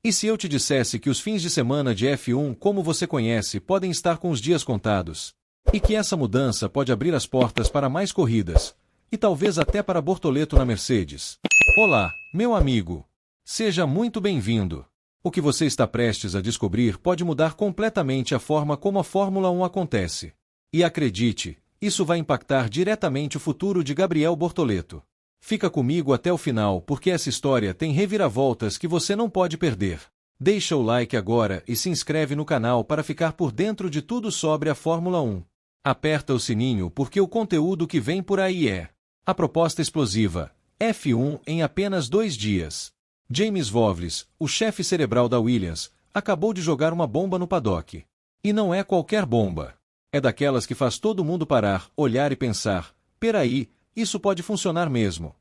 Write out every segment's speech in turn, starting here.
E se eu te dissesse que os fins de semana de F1, como você conhece, podem estar com os dias contados? E que essa mudança pode abrir as portas para mais corridas, e talvez até para Bortoleto na Mercedes? Olá, meu amigo! Seja muito bem-vindo! O que você está prestes a descobrir pode mudar completamente a forma como a Fórmula 1 acontece. E acredite, isso vai impactar diretamente o futuro de Gabriel Bortoleto. Fica comigo até o final porque essa história tem reviravoltas que você não pode perder. Deixa o like agora e se inscreve no canal para ficar por dentro de tudo sobre a Fórmula 1. Aperta o sininho porque o conteúdo que vem por aí é a proposta explosiva, F1 em apenas 2 dias. James Vowles, o chefe cerebral da Williams, acabou de jogar uma bomba no paddock. E não é qualquer bomba. É daquelas que faz todo mundo parar, olhar e pensar, peraí, isso pode funcionar mesmo.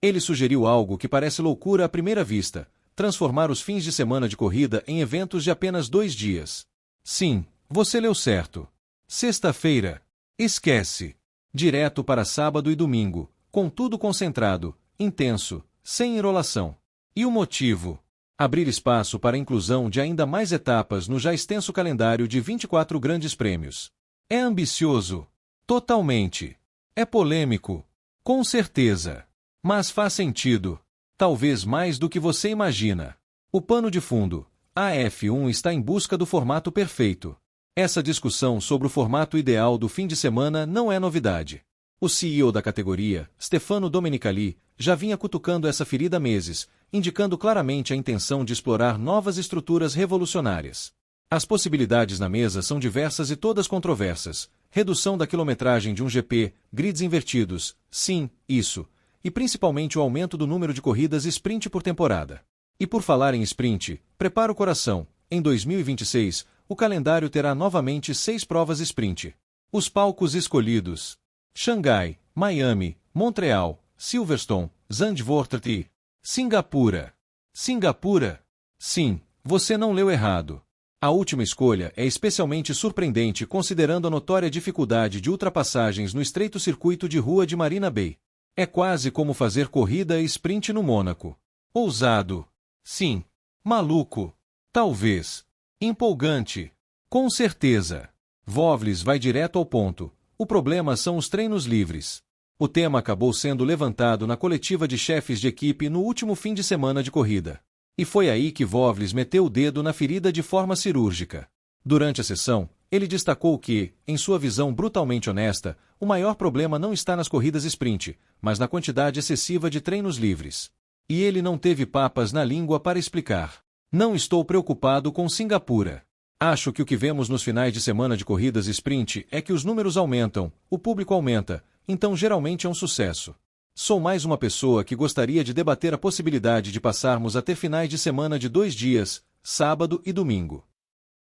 Ele sugeriu algo que parece loucura à primeira vista, transformar os fins de semana de corrida em eventos de apenas 2 dias. Sim, você leu certo. Sexta-feira. Esquece. Direto para sábado e domingo, com tudo concentrado, intenso, sem enrolação. E o motivo? Abrir espaço para a inclusão de ainda mais etapas no já extenso calendário de 24 grandes prêmios. É ambicioso? Totalmente. É polêmico? Com certeza. Mas faz sentido. Talvez mais do que você imagina. O pano de fundo. A F1 está em busca do formato perfeito. Essa discussão sobre o formato ideal do fim de semana não é novidade. O CEO da categoria, Stefano Domenicali, já vinha cutucando essa ferida há meses, indicando claramente a intenção de explorar novas estruturas revolucionárias. As possibilidades na mesa são diversas e todas controversas. Redução da quilometragem de um GP, grids invertidos, sim, isso, e principalmente o aumento do número de corridas sprint por temporada. E por falar em sprint, prepara o coração, em 2026, o calendário terá novamente 6 provas sprint. Os palcos escolhidos: Xangai, Miami, Montreal, Silverstone, Zandvoort e Singapura. Singapura? Sim, você não leu errado. A última escolha é especialmente surpreendente considerando a notória dificuldade de ultrapassagens no estreito circuito de rua de Marina Bay. É quase como fazer corrida e sprint no Mônaco. Ousado? Sim. Maluco? Talvez. Empolgante? Com certeza. Vowles vai direto ao ponto. O problema são os treinos livres. O tema acabou sendo levantado na coletiva de chefes de equipe no último fim de semana de corrida. E foi aí que Vowles meteu o dedo na ferida de forma cirúrgica. Durante a sessão, ele destacou que, em sua visão brutalmente honesta, o maior problema não está nas corridas sprint, mas na quantidade excessiva de treinos livres. E ele não teve papas na língua para explicar. Não estou preocupado com Singapura. Acho que o que vemos nos finais de semana de corridas sprint é que os números aumentam, o público aumenta, então geralmente é um sucesso. Sou mais uma pessoa que gostaria de debater a possibilidade de passarmos a ter finais de semana de 2 dias, sábado e domingo.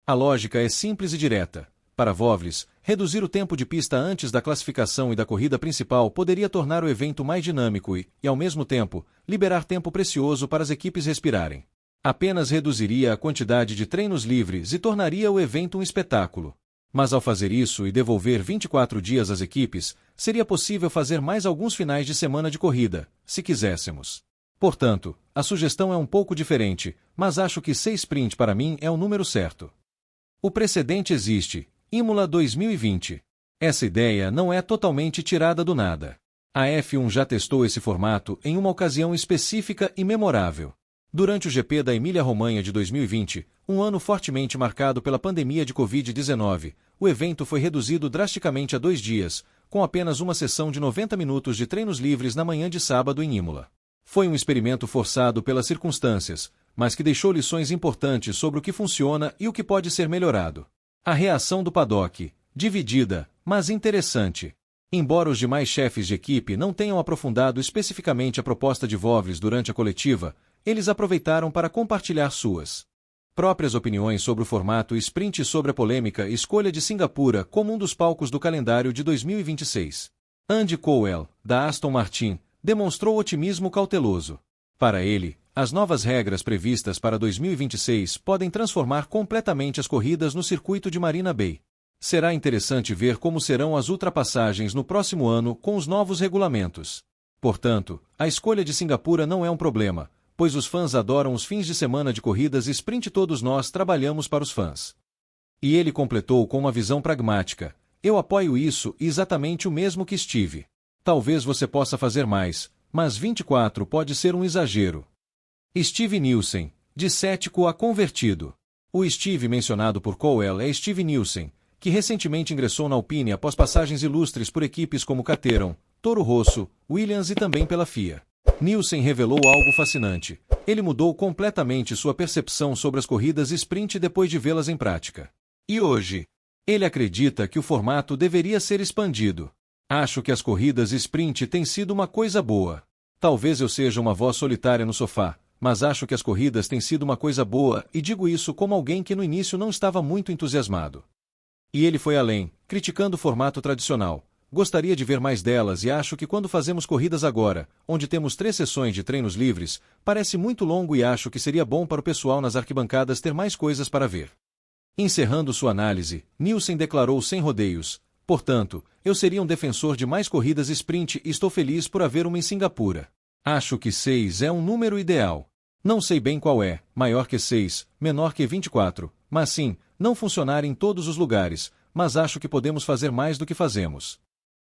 A lógica é simples e direta. Para Vowles, reduzir o tempo de pista antes da classificação e da corrida principal poderia tornar o evento mais dinâmico e, ao mesmo tempo, liberar tempo precioso para as equipes respirarem. Apenas reduziria a quantidade de treinos livres e tornaria o evento um espetáculo. Mas ao fazer isso e devolver 24 dias às equipes, seria possível fazer mais alguns finais de semana de corrida, se quiséssemos. Portanto, a sugestão é um pouco diferente, mas acho que 6 sprint para mim é o número certo. O precedente existe, Imola 2020. Essa ideia não é totalmente tirada do nada. A F1 já testou esse formato em uma ocasião específica e memorável. Durante o GP da Emília-Romanha de 2020, um ano fortemente marcado pela pandemia de Covid-19, o evento foi reduzido drasticamente a 2 dias, com apenas uma sessão de 90 minutos de treinos livres na manhã de sábado em Imola. Foi um experimento forçado pelas circunstâncias, mas que deixou lições importantes sobre o que funciona e o que pode ser melhorado. A reação do paddock, dividida, mas interessante. Embora os demais chefes de equipe não tenham aprofundado especificamente a proposta de Vowles durante a coletiva, eles aproveitaram para compartilhar suas próprias opiniões sobre o formato sprint e sobre a polêmica escolha de Singapura como um dos palcos do calendário de 2026. Andy Cowell, da Aston Martin, demonstrou otimismo cauteloso. Para ele, as novas regras previstas para 2026 podem transformar completamente as corridas no circuito de Marina Bay. Será interessante ver como serão as ultrapassagens no próximo ano com os novos regulamentos. Portanto, a escolha de Singapura não é um problema, pois os fãs adoram os fins de semana de corridas sprint, todos nós trabalhamos para os fãs. E ele completou com uma visão pragmática: eu apoio isso e exatamente o mesmo que Steve. Talvez você possa fazer mais, mas 24 pode ser um exagero. Steve Nielsen, de cético a convertido. O Steve mencionado por Cowell é Steve Nielsen, que recentemente ingressou na Alpine após passagens ilustres por equipes como Caterham, Toro Rosso, Williams e também pela FIA. Nielsen revelou algo fascinante: ele mudou completamente sua percepção sobre as corridas sprint depois de vê-las em prática. E hoje, ele acredita que o formato deveria ser expandido. Acho que as corridas sprint têm sido uma coisa boa. Talvez eu seja uma voz solitária no sofá, mas acho que as corridas têm sido uma coisa boa e digo isso como alguém que no início não estava muito entusiasmado. E ele foi além, criticando o formato tradicional. Gostaria de ver mais delas e acho que quando fazemos corridas agora, onde temos 3 sessões de treinos livres, parece muito longo e acho que seria bom para o pessoal nas arquibancadas ter mais coisas para ver. Encerrando sua análise, Nielsen declarou sem rodeios: portanto, eu seria um defensor de mais corridas sprint e estou feliz por haver uma em Singapura. Acho que 6 é um número ideal. Não sei bem qual é, maior que 6, menor que 24, mas sim, não funcionar em todos os lugares, mas acho que podemos fazer mais do que fazemos.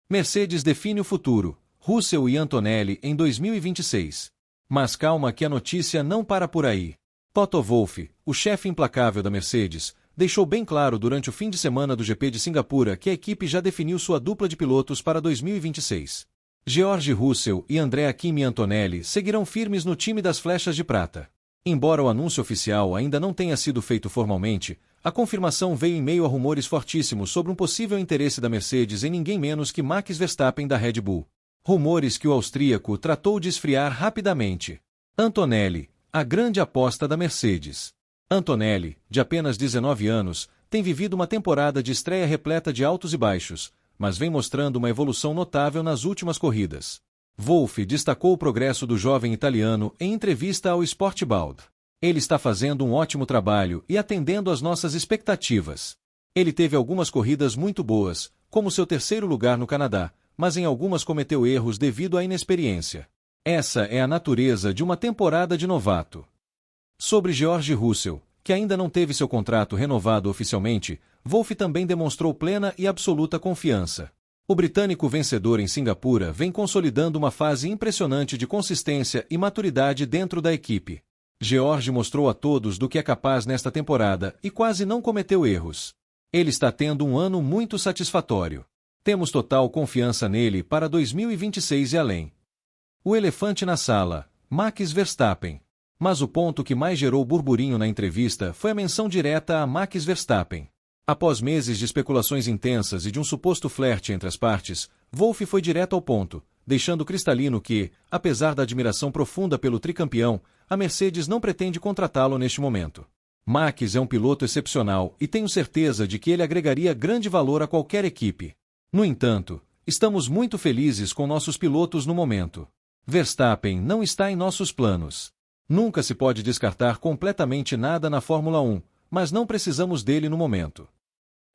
Mercedes define o futuro, Russell e Antonelli em 2026. Mas calma que a notícia não para por aí. Toto Wolff, o chefe implacável da Mercedes, deixou bem claro durante o fim de semana do GP de Singapura que a equipe já definiu sua dupla de pilotos para 2026. George Russell e Andrea Kimi Antonelli seguirão firmes no time das flechas de prata. Embora o anúncio oficial ainda não tenha sido feito formalmente, a confirmação veio em meio a rumores fortíssimos sobre um possível interesse da Mercedes em ninguém menos que Max Verstappen da Red Bull. Rumores que o austríaco tratou de esfriar rapidamente. Antonelli, a grande aposta da Mercedes. Antonelli, de apenas 19 anos, tem vivido uma temporada de estreia repleta de altos e baixos, mas vem mostrando uma evolução notável nas últimas corridas. Wolff destacou o progresso do jovem italiano em entrevista ao Sportbild. Ele está fazendo um ótimo trabalho e atendendo às nossas expectativas. Ele teve algumas corridas muito boas, como seu 3º lugar no Canadá, mas em algumas cometeu erros devido à inexperiência. Essa é a natureza de uma temporada de novato. Sobre George Russell, que ainda não teve seu contrato renovado oficialmente, Wolff também demonstrou plena e absoluta confiança. O britânico vencedor em Singapura vem consolidando uma fase impressionante de consistência e maturidade dentro da equipe. George mostrou a todos do que é capaz nesta temporada e quase não cometeu erros. Ele está tendo um ano muito satisfatório. Temos total confiança nele para 2026 e além. O elefante na sala, Max Verstappen. Mas o ponto que mais gerou burburinho na entrevista foi a menção direta a Max Verstappen. Após meses de especulações intensas e de um suposto flerte entre as partes, Wolff foi direto ao ponto, deixando cristalino que, apesar da admiração profunda pelo tricampeão, a Mercedes não pretende contratá-lo neste momento. Max é um piloto excepcional e tenho certeza de que ele agregaria grande valor a qualquer equipe. No entanto, estamos muito felizes com nossos pilotos no momento. Verstappen não está em nossos planos. Nunca se pode descartar completamente nada na Fórmula 1, mas não precisamos dele no momento.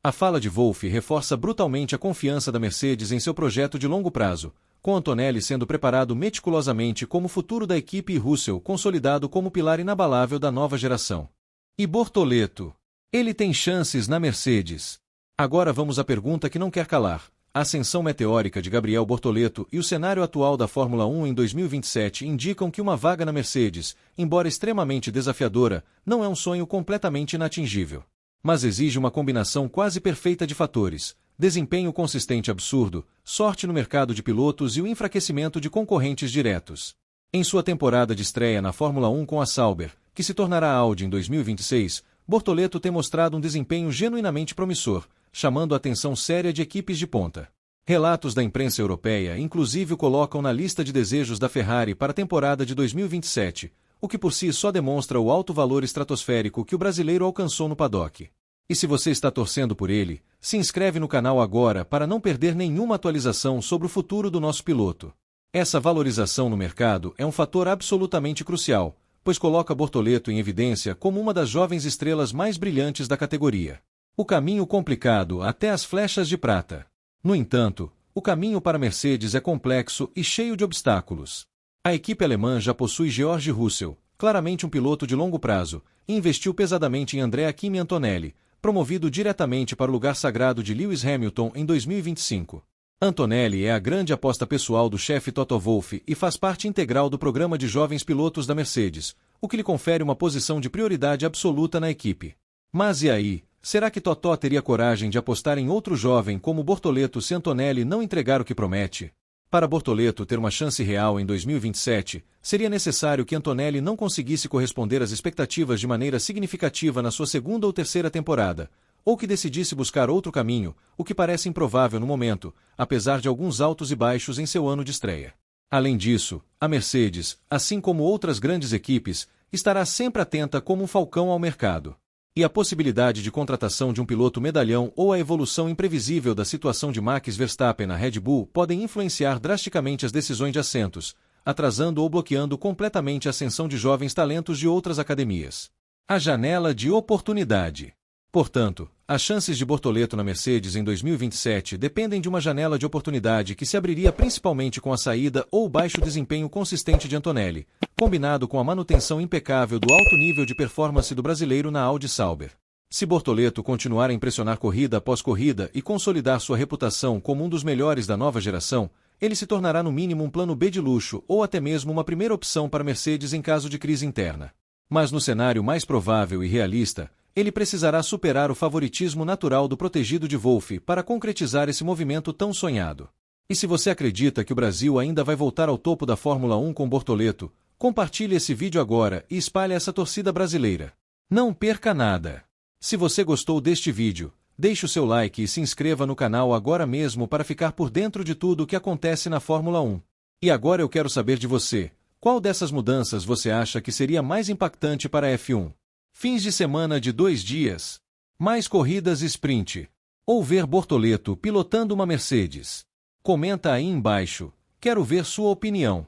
A fala de Wolff reforça brutalmente a confiança da Mercedes em seu projeto de longo prazo, com Antonelli sendo preparado meticulosamente como futuro da equipe e Russell consolidado como pilar inabalável da nova geração. E Bortoleto? Ele tem chances na Mercedes. Agora vamos à pergunta que não quer calar. A ascensão meteórica de Gabriel Bortoleto e o cenário atual da Fórmula 1 em 2027 indicam que uma vaga na Mercedes, embora extremamente desafiadora, não é um sonho completamente inatingível. Mas exige uma combinação quase perfeita de fatores: desempenho consistente absurdo, sorte no mercado de pilotos e o enfraquecimento de concorrentes diretos. Em sua temporada de estreia na Fórmula 1 com a Sauber, que se tornará Audi em 2026, Bortoleto tem mostrado um desempenho genuinamente promissor, chamando a atenção séria de equipes de ponta. Relatos da imprensa europeia inclusive o colocam na lista de desejos da Ferrari para a temporada de 2027, o que por si só demonstra o alto valor estratosférico que o brasileiro alcançou no paddock. E se você está torcendo por ele, se inscreve no canal agora para não perder nenhuma atualização sobre o futuro do nosso piloto. Essa valorização no mercado é um fator absolutamente crucial, pois coloca Bortoleto em evidência como uma das jovens estrelas mais brilhantes da categoria. O caminho complicado até as flechas de prata. No entanto, o caminho para a Mercedes é complexo e cheio de obstáculos. A equipe alemã já possui George Russell, claramente um piloto de longo prazo, e investiu pesadamente em Andrea Kimi Antonelli, promovido diretamente para o lugar sagrado de Lewis Hamilton em 2025. Antonelli é a grande aposta pessoal do chefe Toto Wolff e faz parte integral do programa de jovens pilotos da Mercedes, o que lhe confere uma posição de prioridade absoluta na equipe. Mas e aí, será que Totó teria coragem de apostar em outro jovem como Bortoleto se Antonelli não entregar o que promete? Para Bortoleto ter uma chance real em 2027, seria necessário que Antonelli não conseguisse corresponder às expectativas de maneira significativa na sua segunda ou terceira temporada, ou que decidisse buscar outro caminho, o que parece improvável no momento, apesar de alguns altos e baixos em seu ano de estreia. Além disso, a Mercedes, assim como outras grandes equipes, estará sempre atenta como um falcão ao mercado. E a possibilidade de contratação de um piloto medalhão ou a evolução imprevisível da situação de Max Verstappen na Red Bull podem influenciar drasticamente as decisões de assentos, atrasando ou bloqueando completamente a ascensão de jovens talentos de outras academias. A janela de oportunidade. Portanto, as chances de Bortoleto na Mercedes em 2027 dependem de uma janela de oportunidade que se abriria principalmente com a saída ou baixo desempenho consistente de Antonelli, combinado com a manutenção impecável do alto nível de performance do brasileiro na Audi Sauber. Se Bortoleto continuar a impressionar corrida após corrida e consolidar sua reputação como um dos melhores da nova geração, ele se tornará no mínimo um plano B de luxo ou até mesmo uma primeira opção para Mercedes em caso de crise interna. Mas no cenário mais provável e realista, ele precisará superar o favoritismo natural do protegido de Wolff para concretizar esse movimento tão sonhado. E se você acredita que o Brasil ainda vai voltar ao topo da Fórmula 1 com Bortoleto, compartilhe esse vídeo agora e espalhe essa torcida brasileira. Não perca nada! Se você gostou deste vídeo, deixe o seu like e se inscreva no canal agora mesmo para ficar por dentro de tudo o que acontece na Fórmula 1. E agora eu quero saber de você, qual dessas mudanças você acha que seria mais impactante para a F1? Fins de semana de 2 dias. Mais corridas sprint. Ou ver Bortoleto pilotando uma Mercedes? Comenta aí embaixo. Quero ver sua opinião.